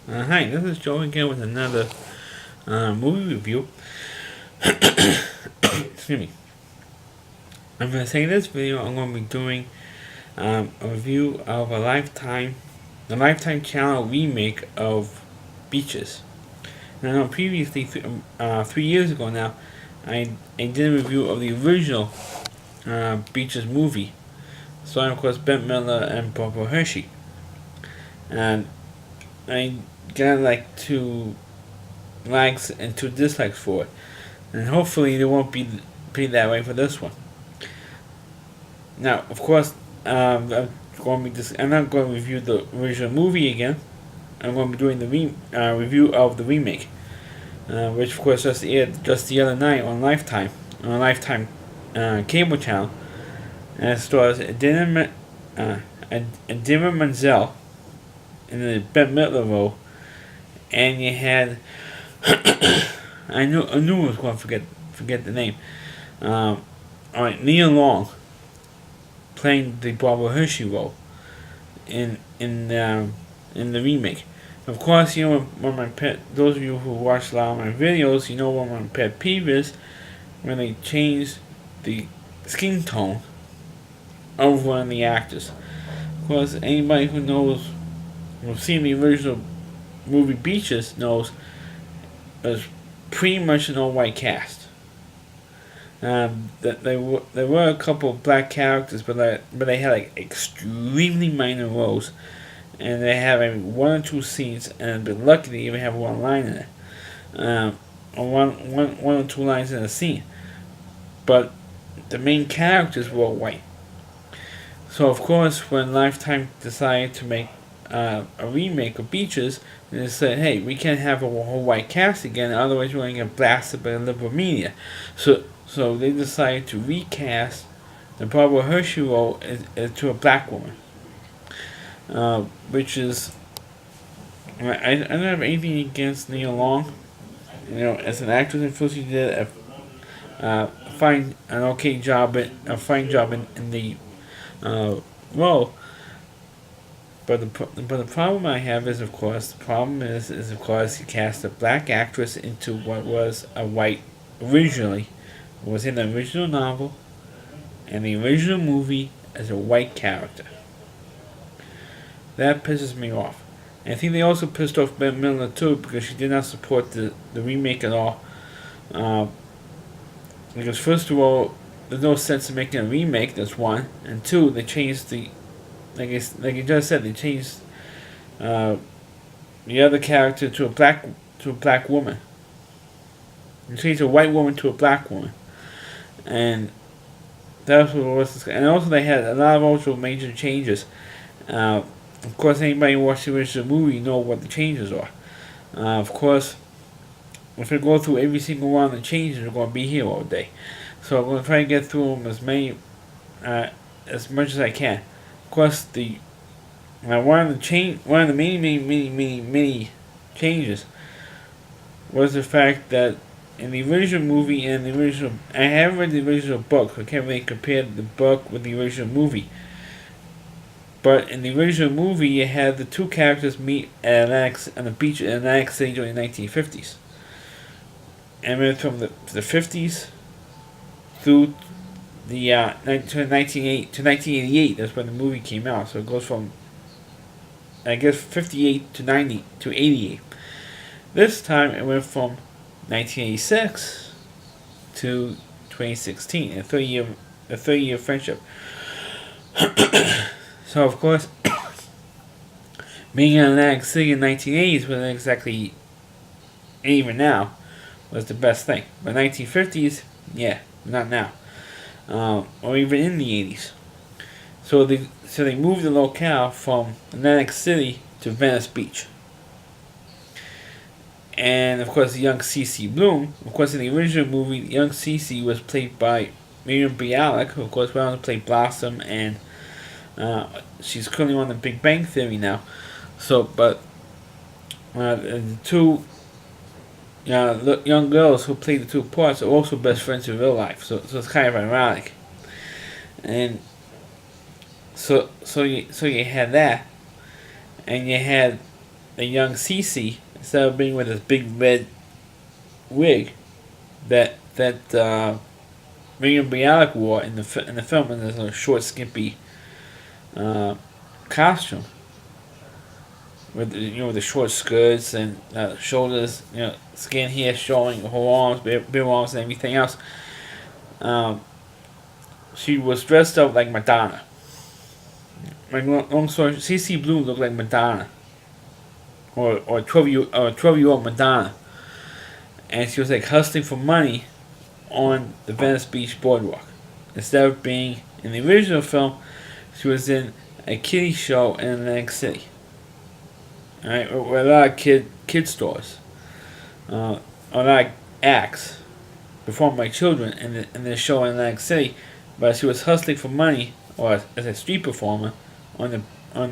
Hi, this is Joe again with another movie review. Excuse me. I'm going to say in this video I'm going to be doing a review of the Lifetime channel remake of Beaches. And I know previously, 3 years ago now, I did a review of the original Beaches movie, starring of course Ben Miller and Barbara Hershey. And I got like 2 likes and 2 dislikes for it. And hopefully they won't be that way for this one. Now, of course, I'm not going to review the original movie again. I'm going to be doing the review of the remake, which of course just aired just the other night on Lifetime cable channel, and it stars Adina Menzel in the Ben Midler role, and you had I knew I was going to forget the name. All right, Nia Long playing the Barbara Hershey role in the remake. Of course, you know one of my pet. Those of you who watch a lot of my videos, you know what my pet peeve is when they change the skin tone of one of the actors. Of course, anybody who knows, who's seen the original movie Beaches knows it's pretty much an all-white cast. That there were a couple of black characters, but they had like extremely minor roles, and they have maybe 1 or 2 scenes, and I've been lucky to even have 1 line in it, or one or 2 lines in a scene. But the main characters were all white. So of course, when Lifetime decided to make a remake of Beaches, they said, "Hey, we can't have a whole white cast again, otherwise we're going to get blasted by the liberal media." So they decided to recast the Barbara Hershey role to a black woman, which is I don't have anything against Nia Long. You know, as an actress, I feel she did a fine job in the role. But the problem I have is, of course, you cast a black actress into what was a white originally. It was in the original novel and the original movie as a white character. That pisses me off. And I think they also pissed off Ben Miller too, because she did not support the remake at all. Because first of all, there's no sense in making a remake. That's one, and two, they changed like you just said, they changed the other character to a black woman. They changed a white woman to a black woman, and that's what was. And also, they had a lot of also major changes. Of course, anybody who watched the original movie know what the changes are. Of course, if I go through every single one of the changes, we're going to be here all day. So I'm going to try and get through them as much as I can. Of course, one of the many changes was the fact that in the original movie and the original, I haven't read the original book, so I can't really compare the book with the original movie. But in the original movie, you had the 2 characters meet on the beach in Atlantic City during the 1950s. And went from the 50s through the 1988. That's when the movie came out. So it goes from, I guess, 58 to 90 to 88. This time it went from 1986 to 2016, a 30-year friendship. So of course, being in Atlantic City in 1980s wasn't exactly, even now, was the best thing. But 1950s, yeah, not now, or even in the 80s. So they moved the locale from Atlantic City to Venice Beach. And of course, the young Cece Bloom. Of course, in the original movie, young Cece was played by Miriam Bialik, who of course went on to play Blossom, and she's currently on The Big Bang Theory now. So, but the 2 young girls who played the 2 parts are also best friends in real life. So it's kind of ironic. And so you had that, and you had the young Cece, instead of being with this big red wig that William Bialik wore in the film, in this short, skimpy costume with the short skirts and shoulders, skin here showing her arms, bare arms, and everything else. She was dressed up like Madonna. Like long story, CC Bloom looked like Madonna, or 12-year-old Madonna, and she was like hustling for money on the Venice Beach boardwalk. Instead of being in the original film, she was in a kiddie show in Atlantic City. Alright, with a lot of kid stores, a lot of acts performed by children in the show in Atlantic City, but she was hustling for money, or as a street performer, on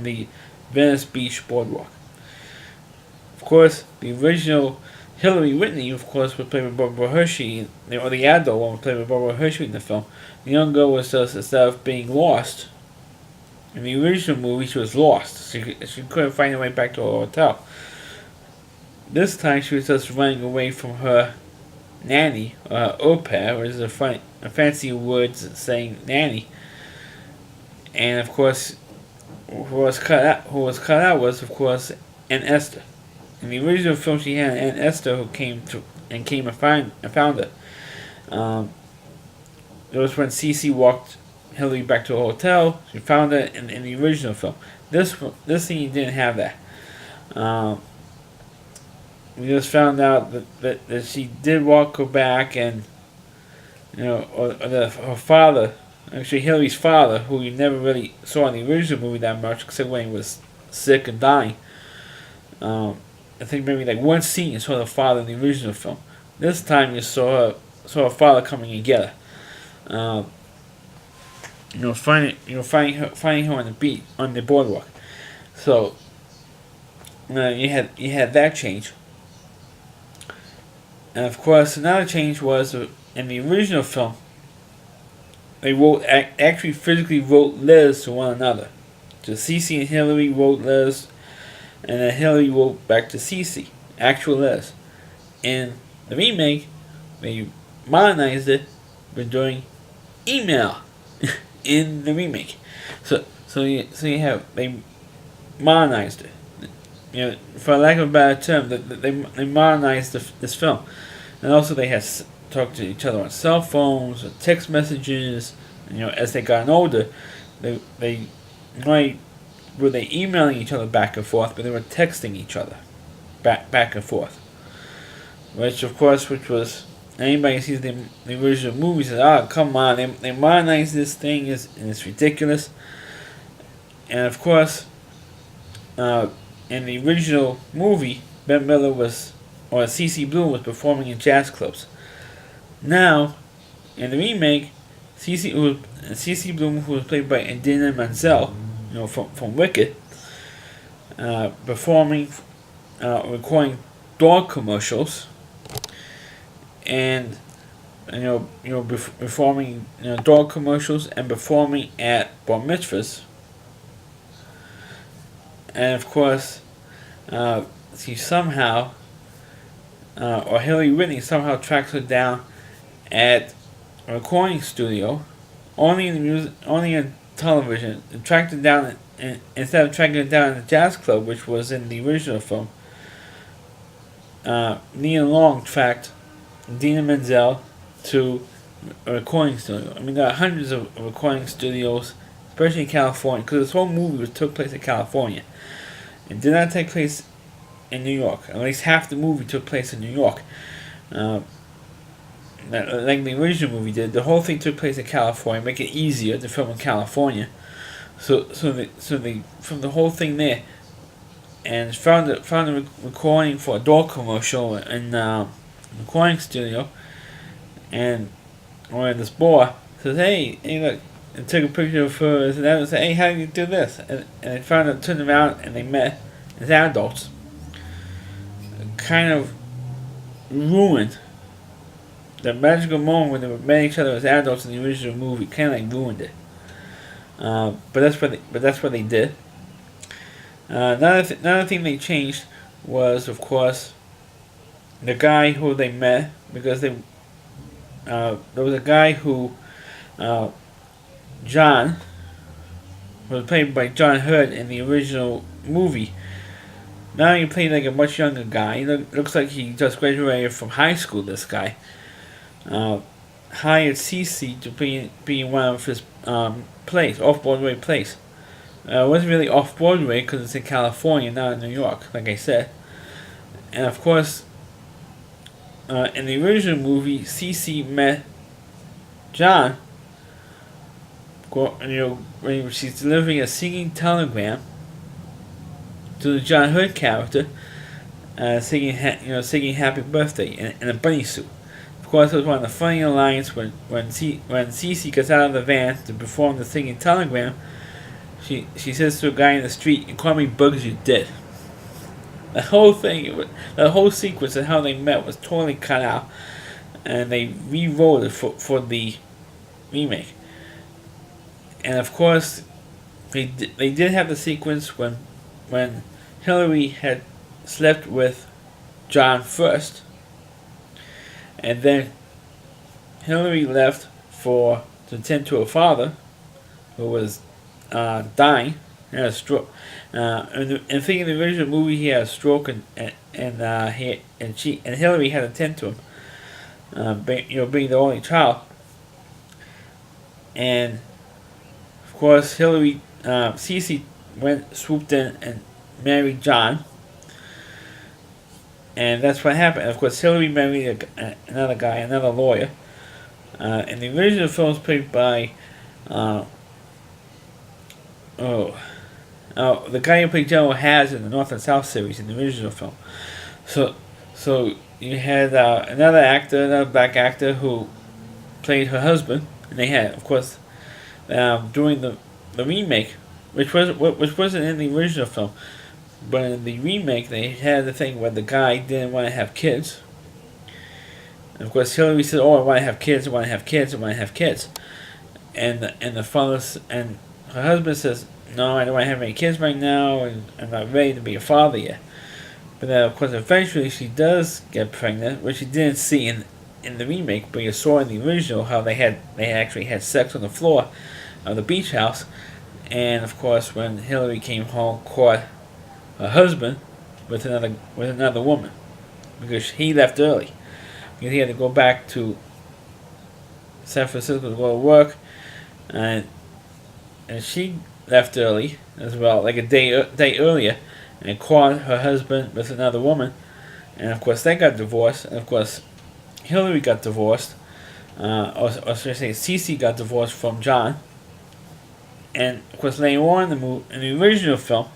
the Venice Beach boardwalk. Of course, the original Hillary Whitney, of course, was played by Barbara Hershey, or the adult one was played by Barbara Hershey in the film. The young girl was just, instead of being lost, in the original movie she was lost. She couldn't find her way back to her hotel. This time she was just running away from her nanny, or her au pair, which is a fancy word saying nanny. And of course, who was cut out was, of course, Aunt Esther. In the original film, she had Aunt Esther who came and found her. It was when Cece walked Hillary back to a hotel. She found her in the original film. This scene didn't have that. We just found out that she did walk her back, and her father, actually Hillary's father, who you never really saw in the original movie that much, except when he was sick and dying. I think maybe like one scene you saw the father in the original film. This time you saw her father coming and get her. Finding her on the beach, on the boardwalk. So you had that change. And of course, another change was in the original film, they actually physically wrote letters to one another. So Cece and Hillary wrote letters, and then Hillary wrote back to Cece, actual letters. In the remake, they modernized it by doing email in the remake. So you have, they modernized it. For lack of a better term, they modernized this film. And also they had talked to each other on cell phones, or text messages. As they got older, they not only were they emailing each other back and forth, but they were texting each other back and forth. Which was, anybody who sees the original movie says, "Oh, come on, they modernized this thing, and it's ridiculous." And of course, in the original movie, Ben Miller or CC Bloom was performing in jazz clubs. Now, in the remake, CC Bloom, who was played by Idina Menzel, from Wicked, performing, recording dog commercials, and performing dog commercials and performing at bar mitzvahs. And of course, she somehow, or Hillary Whitney somehow tracks her down at a recording studio, only in television, and tracked her down, and instead of tracking her down in the jazz club, which was in the original film. Nia Long tracked Dina Menzel to a recording studio. I mean, there are hundreds of recording studios, especially in California, because this whole movie took place in California. It did not take place in New York. At least half the movie took place in New York. Like the original movie did, the whole thing took place in California, make it easier to film in California. So they filmed the whole thing there, and found a recording for a dog commercial in recording studio, and when this boy says, hey look, and took a picture of her and said, hey, how do you do this? And they turned around and they met as adults. Kind of ruined the magical moment when they met each other as adults in the original movie. Kind of like ruined it. But that's what they did. Another thing they changed was, of course, the guy who they met because there was a guy who uh, John was played by John Hurt in the original movie. Now he played like a much younger guy. Looks like he just graduated from high school. This guy uh, hired Cece to be in one of his plays, off Broadway plays. It wasn't really off Broadway because it's in California, not in New York, like I said. And of course, in the original movie, Cece met John. When she's delivering a singing telegram to the John Hurt character, singing "Happy Birthday" in a bunny suit. Of course, it was one of the funny lines when Cece gets out of the van to perform the singing telegram. She says to a guy in the street, "You call me Bugs, you did." The whole thing, the whole sequence and how they met was totally cut out, and they re-wrote it for the remake. And of course, they did have the sequence when Hillary had slept with John first, and then Hillary left to tend to her father, who was dying. He had a stroke. In thinking the original movie, he had a stroke, and Hillary had to tend to him. Being the only child, and of course Hillary, Cece swooped in and married John, and that's what happened. And of course, Hillary married another guy, another lawyer. And the original film was played by the guy who played General Has in the North and South series in the original film. So you had another black actor who played her husband, and they had, of course, during the remake, which wasn't in the original film, but in the remake they had the thing where the guy didn't want to have kids. And of course, Hillary said, "Oh, I want to have kids. I want to have kids. I want to have kids." And the father and her husband says, "No, I don't want to have any kids right now, and I'm not ready to be a father yet." But then, of course, eventually she does get pregnant, which you didn't see in the remake, but you saw in the original how they actually had sex on the floor of the beach house. And of course, when Hillary came home, caught her husband with another woman, because he left early. Because he had to go back to San Francisco to go to work, and she left early as well, like a day earlier, and caught her husband with another woman. And of course, they got divorced. And of course, Hillary got divorced. Or should I say, Cece got divorced from John. And of course, later on in the original film,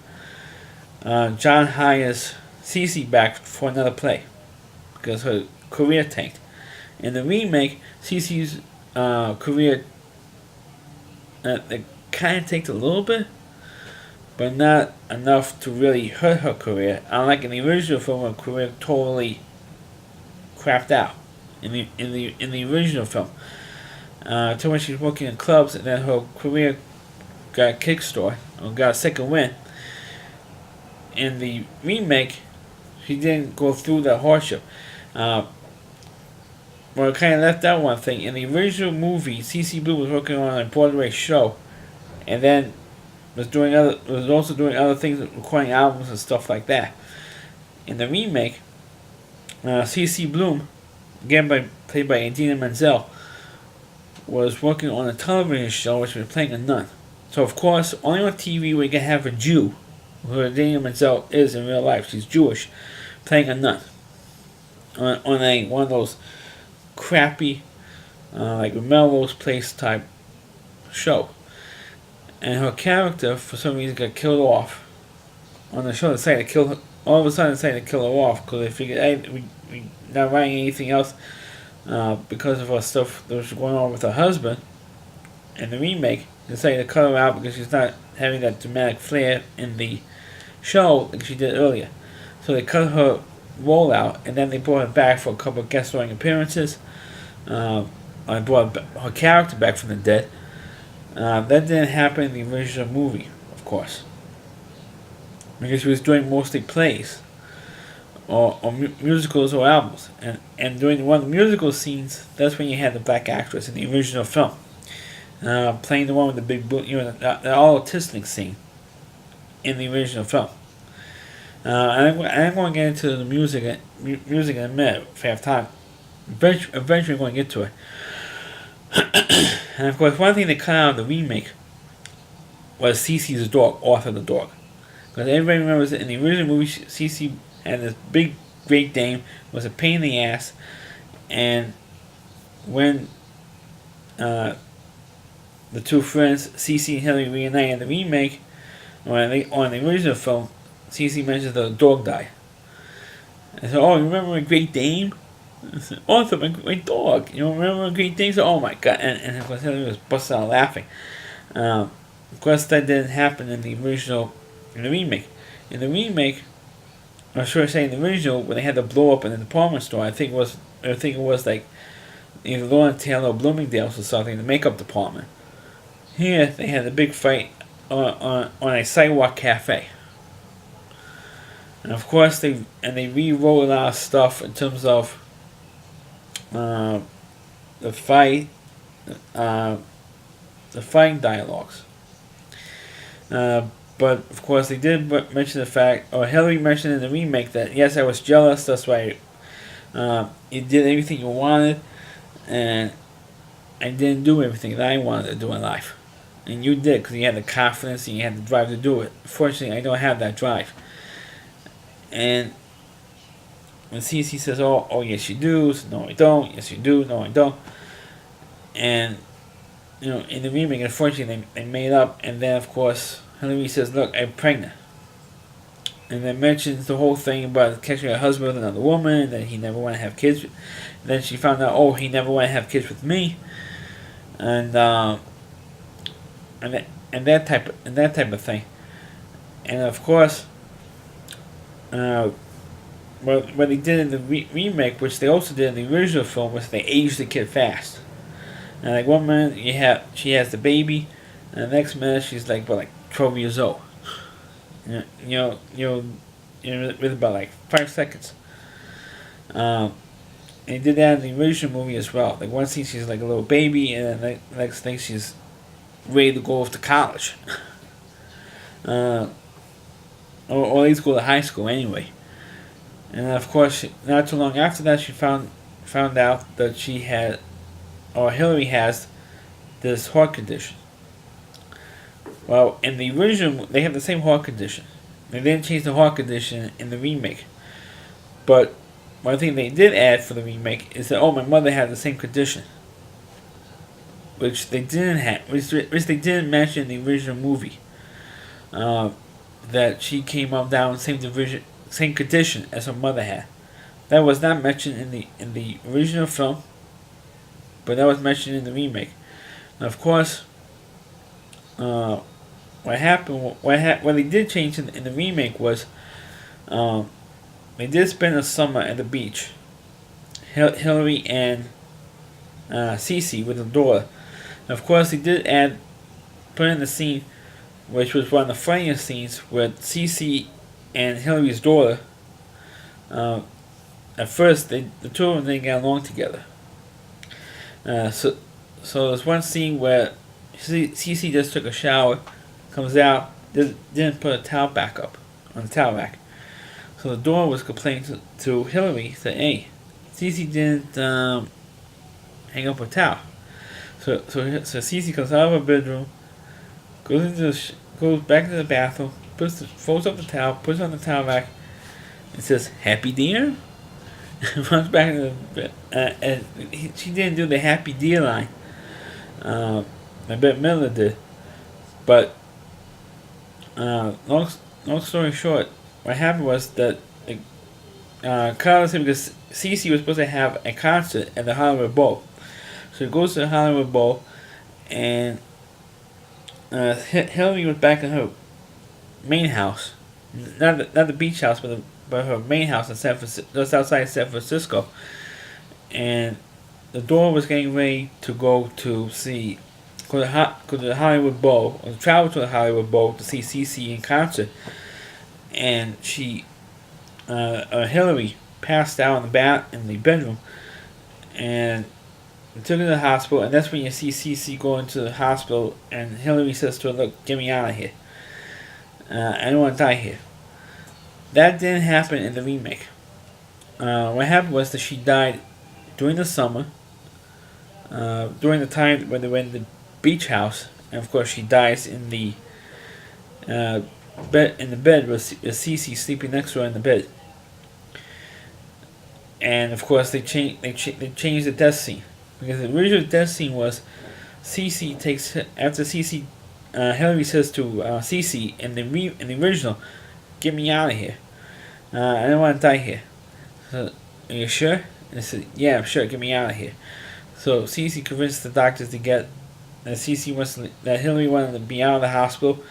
John hires Cece back for another play because her career tanked. In the remake, Cece's career kind of tanked a little bit, but not enough to really hurt her career. Unlike in the original film, her career totally crapped out. In the original film, until when she was working in clubs, and then her career got a kickstart or got a second win. In the remake, she didn't go through that hardship. Well, it kind of left out one thing. In the original movie, CeCe Blue was working on a Broadway show, and then was also doing other things, recording albums and stuff like that. In the remake, CeCe Bloom, again played by Idina Menzel, was working on a television show which was playing a nun. So of course, only on TV we can have a Jew, who Idina Menzel is in real life. She's Jewish, playing a nun on one of those crappy, like Melrose Place type show. And her character, for some reason, got killed off on the show. They decided to kill her. All of a sudden, decided to kill her off because they figured, hey, we're not writing anything else because of her stuff that was going on with her husband. In the remake, they decided to cut her out because she's not having that dramatic flair in the show like she did earlier. So they cut her role out, and then they brought her back for a couple of guest starring appearances. I brought her character back from the dead. That didn't happen in the original movie, of course, because she was doing mostly plays. or musicals or albums. And during one of the musical scenes, that's when you had the black actress in the original film, playing the one with the big boot, the all autistic scene in the original film. I'm going to get into the music in a minute if I have time. Eventually, I'm going to get to it. And of course, one thing they cut out of the remake was Cece's dog, Arthur the dog. Because everybody remembers that in the original movie, Cece had this big Great Dane, was a pain in the ass, and when the two friends, Cece and Hillary, reunite in the remake, or in the original film, Cece mentions that the dog died. I said, "Oh, you remember my Great Dane?" I said, "Arthur, my dog. You remember my Great Dane?" So, oh my god! And of course, Hillary was busting out laughing. Of course, that didn't happen in the original, in the remake. In the remake, or should I say, in the original, when they had to blow up in the department store, I think it was like either Lord Taylor or Bloomingdale's or something, in the makeup department. Here, they had a big fight on a sidewalk cafe. And of course, they rewrote a lot of stuff in terms of the fight, the fighting dialogues. But of course, they did mention the fact, or Hillary mentioned in the remake, that yes, I was jealous. That's why you did everything you wanted, and I didn't do everything that I wanted to do in life. And you did, because you had the confidence and you had the drive to do it. Fortunately, I don't have that drive. And when Cece says, oh, yes, you do. So, no, I don't. Yes, you do. No, I don't. And, in the remake, unfortunately, they made up. And then, of course, Hillary says, look, I'm pregnant. And then mentions the whole thing about catching her husband with another woman, and that he never wanted to have kids. And then she found out, he never wanted to have kids with me. And that type of thing. And, of course, what they did in the remake, which they also did in the original film, was they aged the kid fast. And like one minute she has the baby, and the next minute she's like 12 years old. With about like 5 seconds. And they did that in the original movie as well. Like one scene she's like a little baby, and then the next thing she's ready to go off to college. Or at least go to high school anyway. And of course, not too long after that, she found out that she had, or Hillary has, this heart condition. Well, in the original, they have the same heart condition. They didn't change the heart condition in the remake. But one thing they did add for the remake is that, my mother had the same condition, which they didn't have, which they didn't mention in the original movie. That she came up down same condition as her mother had. That was not mentioned in the original film, but that was mentioned in the remake. And of course, what they did change in the remake was, they did spend a summer at the beach. Hillary and Cece with her daughter. And of course, they did put in the scene, which was one of the funniest scenes, where Cece and Hillary's daughter, at first, the two of them didn't get along together. So there's one scene where Cece just took a shower, comes out, didn't put a towel back up on the towel rack. So the daughter was complaining to Hillary, said, hey, Cece didn't hang up a towel. So Cece comes out of her bedroom, goes back into the bathroom, folds up the towel, puts it on the towel rack, and says, "Happy dear?" Runs back into the bed. She didn't do the happy dear line. I bet Miller did. But, long story short, what happened was that Carlos, because Cece was supposed to have a concert at the Hollywood Bowl. So he goes to the Hollywood Bowl, and Hillary was back in her main house, not the beach house, but her main house in just outside San Francisco. And the daughter was getting ready to go to the Hollywood Bowl, or travel to the Hollywood Bowl to see Cece in concert. And she Hillary passed out in the bedroom, and they took her to the hospital. And that's when you see Cece go into the hospital, and Hillary says to her, "Look, get me out of here. I don't want to die here." That didn't happen in the remake. What happened was that she died during the summer, during the time when they were in the beach house, and of course she dies in the bed with Cece sleeping next to her in the bed. And of course they changed the death scene, because the original death scene was Cece takes after Cece Hillary says to Cece in the original, "Get me out of here. I don't want to die here." So, "Are you sure?" And I said, "Yeah, I'm sure. Get me out of here." So Cece convinced the doctors to get that Hillary wanted to be out of the hospital,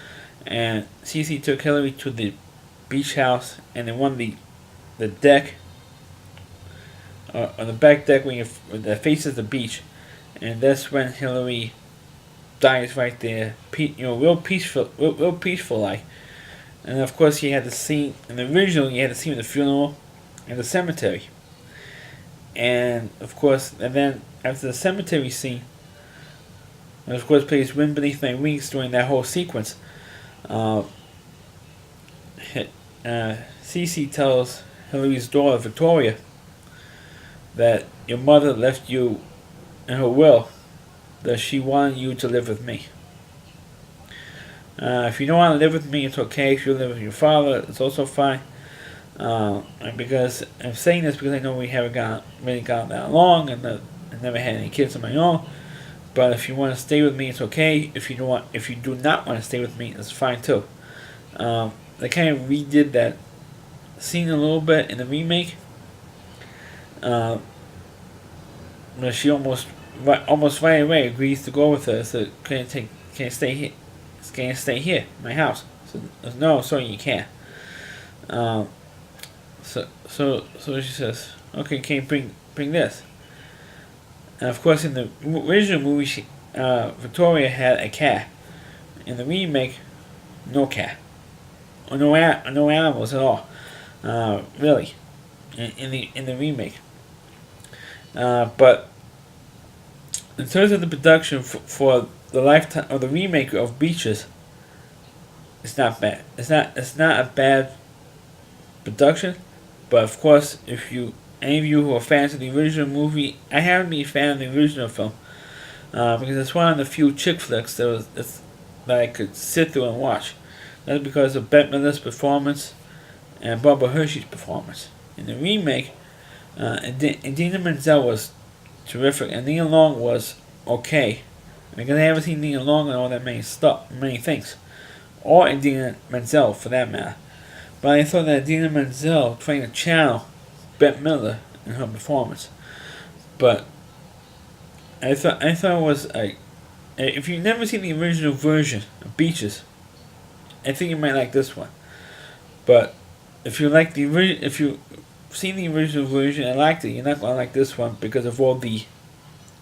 and Cece took Hillary to the beach house, and they won the deck, on the back deck that faces the beach, and that's when Hillary dies right there. Real peaceful like. And of course, you had the scene in the original. You had the scene of the funeral in the cemetery, and of course, and then after the cemetery scene, and of course, plays "Wind Beneath My Wings" during that whole sequence. Cece tells Hillary's daughter Victoria that your mother left you in her will that she wanted you to live with me. If you don't want to live with me, it's okay. If you live with your father, it's also fine. And because I'm saying this because I know we haven't really gotten that along, and I never had any kids of my own. But if you want to stay with me, it's okay. If you do not want to stay with me, it's fine too. They kind of redid that scene a little bit in the remake. She almost right away agrees to go with her. So can't stay here. Can't stay here, in my house. So no, sorry, you can't. So she says, "Okay, can't bring this." And of course, in the original movie, Victoria had a cat. In the remake, no cat, or no animals at all. Really, in the remake. But in terms of the production for the lifetime of the remake of Beaches, it's not bad. It's not a bad production, but of course, if any of you who are fans of the original movie, I haven't been a fan of the original film, because it's one of the few chick flicks that I could sit through and watch. That's because of Bette Midler's performance and Barbara Hershey's performance. In the remake, Idina Menzel was terrific, and Nia Long was okay. Because I haven't seen Nia Long and all that many things, or Idina Menzel for that matter. But I thought that Idina Menzel trying to channel Bette Midler in her performance. But I thought it was if you've never seen the original version of Beaches, I think you might like this one. But if you've seen the original version and liked it, you're not gonna like this one because of all the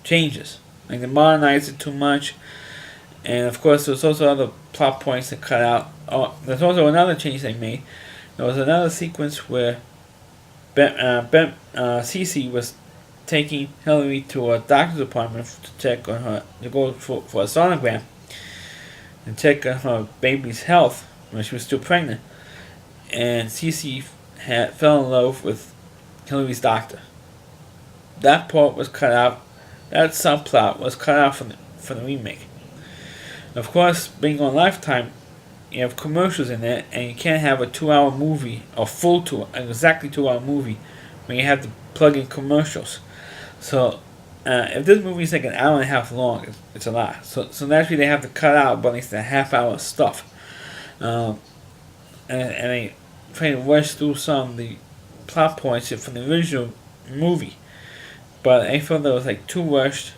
changes. Like they modernized it too much, and of course there's also other plot points that cut out. Oh, there's also another change they made. There was another sequence where Cece was taking Hillary to a doctor's appointment to check on her, to go for a sonogram and check on her baby's health when she was still pregnant. And Cece fell in love with Hillary's doctor. That part was cut out. That subplot was cut out from the remake. Of course, being on Lifetime, you have commercials in there, and you can't have a 2-hour movie, exactly 2-hour movie, when you have to plug in commercials. So, if this movie is like an hour and a half long, it's a lot. So naturally they have to cut out about at least a half hour of stuff. And they try to rush through some of the plot points from the original movie. But I felt that was like too rushed.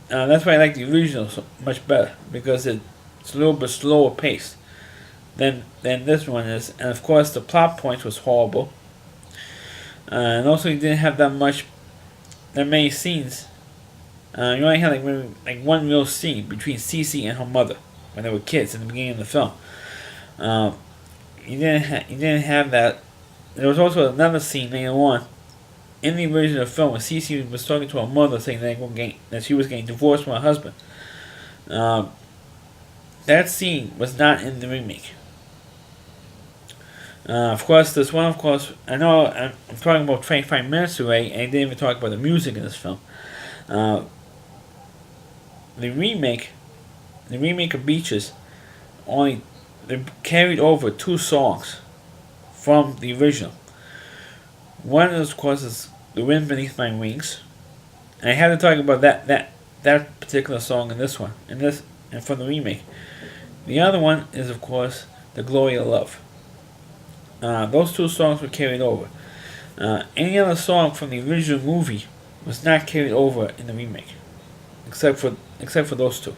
That's why I like the original so much better, because it's a little bit slower paced than this one is. And of course the plot points was horrible. And also you didn't have that many scenes. You only had like one real scene between Cece and her mother when they were kids in the beginning of the film. You didn't have that there was also another scene later on in the original film where Cece was talking to her mother saying that she was getting divorced from her husband. Um, that scene was not in the remake. Of course, this one, of course, I know I'm talking about 25 minutes away, and I didn't even talk about the music in this film. Uh, the remake, the remake of Beaches, only they carried over two songs from the original. One, of course, is "The Wind Beneath My Wings," and I had to talk about that particular song in this one, and from the remake. The other one is, of course, "The Glory of Love." Those two songs were carried over. Any other song from the original movie was not carried over in the remake, except for those two.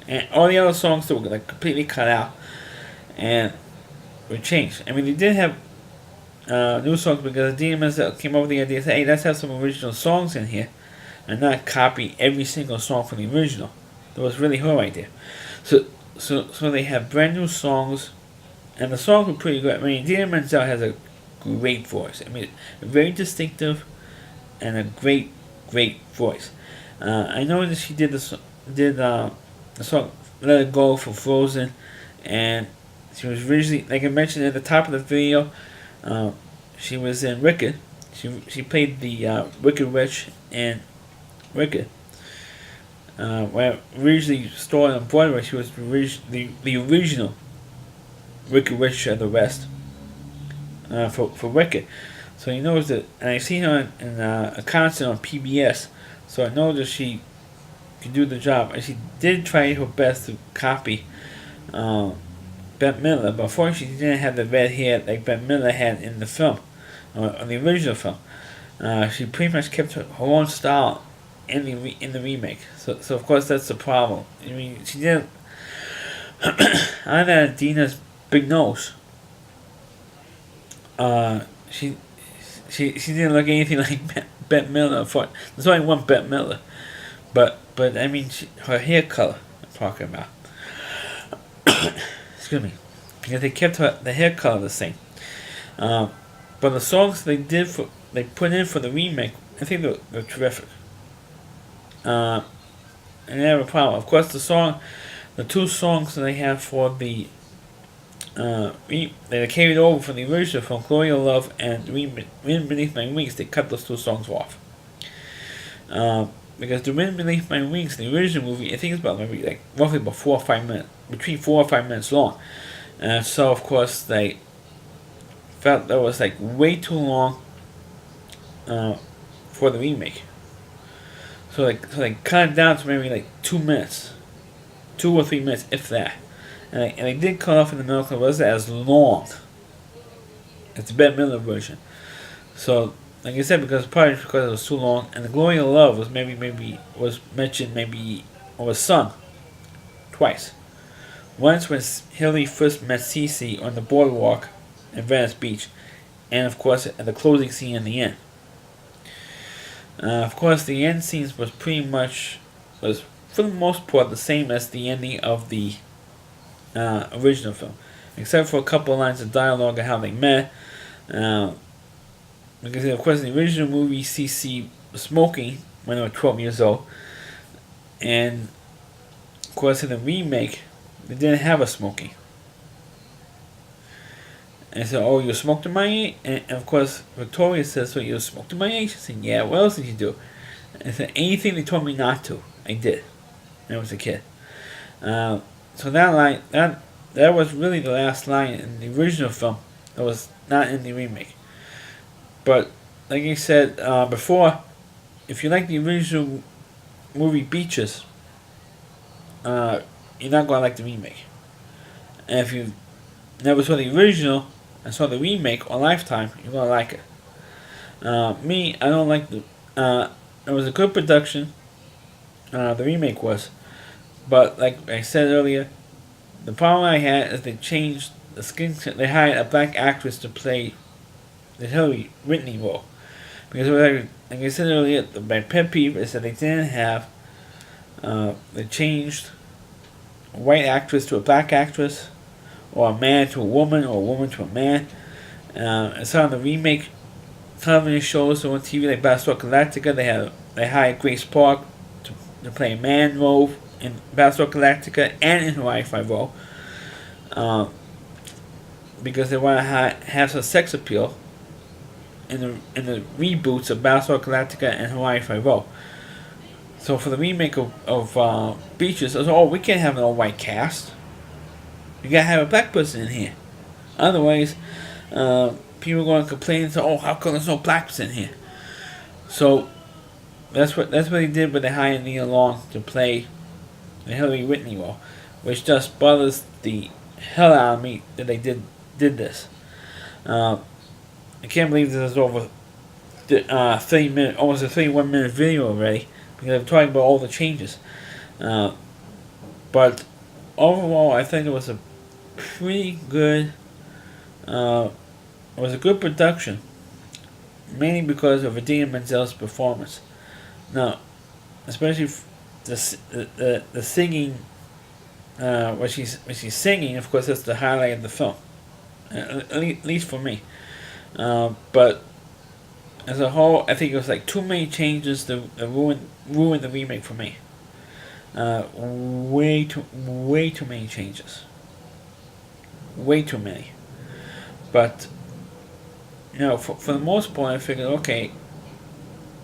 And all the other songs that were like completely cut out and were changed. I mean, they did have new songs because the DMS came up with the idea, say, hey, let's have some original songs in here, and not copy every single song from the original. That was really her idea. So they have brand new songs, and the songs were pretty good. I mean, Dina Menzel has a great voice. I mean, very distinctive, and a great voice. I know that she did the song "Let It Go" for Frozen, and she was originally, like I mentioned at the top of the video, she was in Wicked. She played the Wicked Witch in Wicked. Where originally starred on Broadway, she was the original Wicked Witch of the West for Wicked. So he knows that, and I seen her in a concert on PBS. So I know that she can do the job, and she did try her best to copy Bette Midler, but unfortunately she didn't have the red hair like Bette Midler had in the film, on the original film. She pretty much kept her own style in the remake. So of course that's the problem. I mean, she didn't. Other than Dina's big nose, she didn't look anything like Bette Midler. There's only one Bette Midler, but I mean her hair color. I'm talking about. Excuse me, because they kept the hair color the same. But the songs they put in for the remake, I think they're terrific. And they have a problem. Of course, the two songs that they have for the they carried over from the original film, "Glory of Love" and "Wind Beneath My Wings," they cut those two songs off. Because "The Wind Beneath My Wings," the original movie, I think it's about maybe like roughly about 4 or 5 minutes, between 4 or 5 minutes long, and so of course they felt that was like way too long for the remake. So they cut it down to maybe like 2 minutes, 2 or 3 minutes, if that. And they did cut off in the middle because it wasn't as long as the Bette Midler version. So, like I said, probably because it was too long, and "The Glory of Love" was was mentioned or was sung twice. Once when Hilary first met Cece on the boardwalk in Venice Beach, and of course at the closing scene in the end. Of course, the end scenes was for the most part the same as the ending of the original film, except for a couple of lines of dialogue of how they met. Because of course in the original movie, Cece was smoking when they were 12 years old, and of course in the remake, they didn't have her smoking. And I said, "Oh, you smoked in my age?" And of course, Victoria says, "So you smoked in my age?" I said, "Yeah, what else did you do?" And I said, "Anything they told me not to, I did. When I was a kid." So that line, that was really the last line in the original film. That was not in the remake. But like I said before, if you like the original movie Beaches, you're not gonna like the remake. And if you never saw the original and saw the remake on Lifetime, you're gonna like it. Me, I don't like the. It was a good production. The remake was, but like I said earlier, the problem I had is they changed the skin. They hired a black actress to play the Hillary Whitney role, because like I said earlier, my pet peeve is that they didn't have. They changed a white actress to a black actress, or a man to a woman, or a woman to a man, And some of the remake television shows on TV like Battlestar Galactica, they hired Grace Park to play a man role in Battlestar Galactica and in Hawaii Five-O, because they want to have some sex appeal in the reboots of Battlestar Galactica and Hawaii Five-O. So for the remake of Beaches, I was, oh, we can't have an all-white cast. You gotta have a black person in here. Otherwise, people are going to complain and say, oh, how come there's no blacks in here? So that's what they did when they hired Nia Long to play the Hillary Whitney role, which just bothers the hell out of me that they did this. I can't believe this is over 30 minutes, almost a 31-minute video already, because I'm talking about all the changes. But overall, I think it was a pretty good. It was a good production, mainly because of Idina Menzel's performance. Now, especially the singing, when she's singing, of course, that's the highlight of the film, at least for me. But as a whole, I think it was like too many changes to ruin the remake for me. Way too many changes. Way too many. But for the most part, I figured, okay,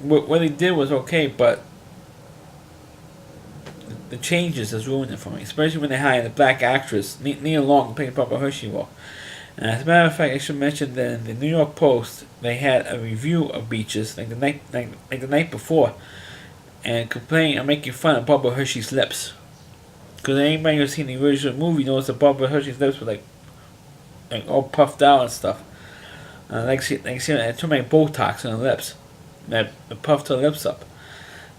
what they did was okay, but the changes has ruined it for me. Especially when they hired a black actress, Nia Long, to play Papa Hershey role. And as a matter of fact, I should mention that in the New York Post, they had a review of Beaches like the night before, and complaining and making fun of Barbara Hershey's lips. Because anybody who's seen the original movie knows that Barbara Hershey's lips were like all puffed out and stuff. She had too many Botox on her lips. That puffed her lips up.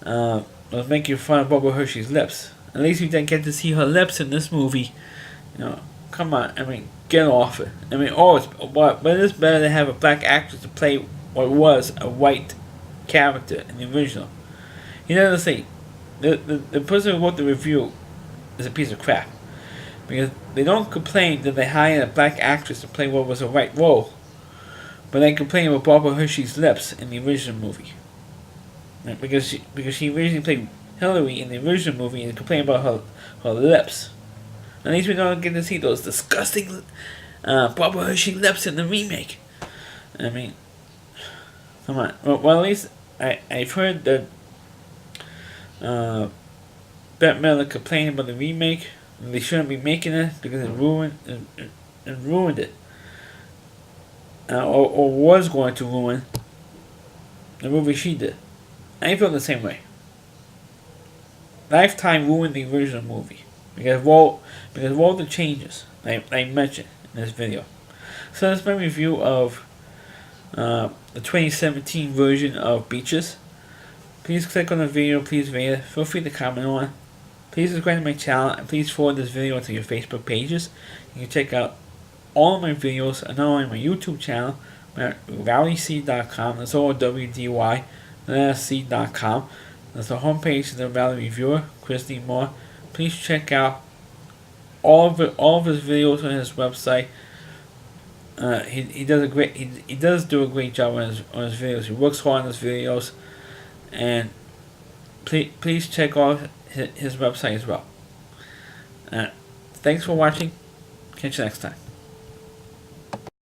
It was making fun of Barbara Hershey's lips. At least we didn't get to see her lips in this movie. Come on, I mean, get off it. I mean, but it is better to have a black actress to play what was a white character in the original. You know what I'm saying? The person who wrote the review is a piece of crap. Because they don't complain that they hired a black actress to play what was a white role, but they complain about Barbara Hershey's lips in the original movie. Because she originally played Hillary in the original movie, and complain about her lips. At least we don't get to see those disgusting Barbara Hershey lips in the remake. I mean, come on. Well, at least I've heard that Bette Midler complained about the remake. And they shouldn't be making it because it ruined it. Or was going to ruin the movie she did. I feel the same way. Lifetime ruined the original movie because of all the changes I mentioned in this video. So that's my review of the 2017 version of Beaches. Please click on the video, please rate it, feel free to comment on it. Please subscribe to my channel and please forward this video to your Facebook pages. You can check out all of my videos and not only my YouTube channel, but at valleyc.com. That's all WDY.com. That's the homepage of the Valley Reviewer, Chris D. Moore. Please check out all of his videos on his website. He does do a great job on his videos. He works hard on his videos, and please check out his website as well. Thanks for watching. Catch you next time.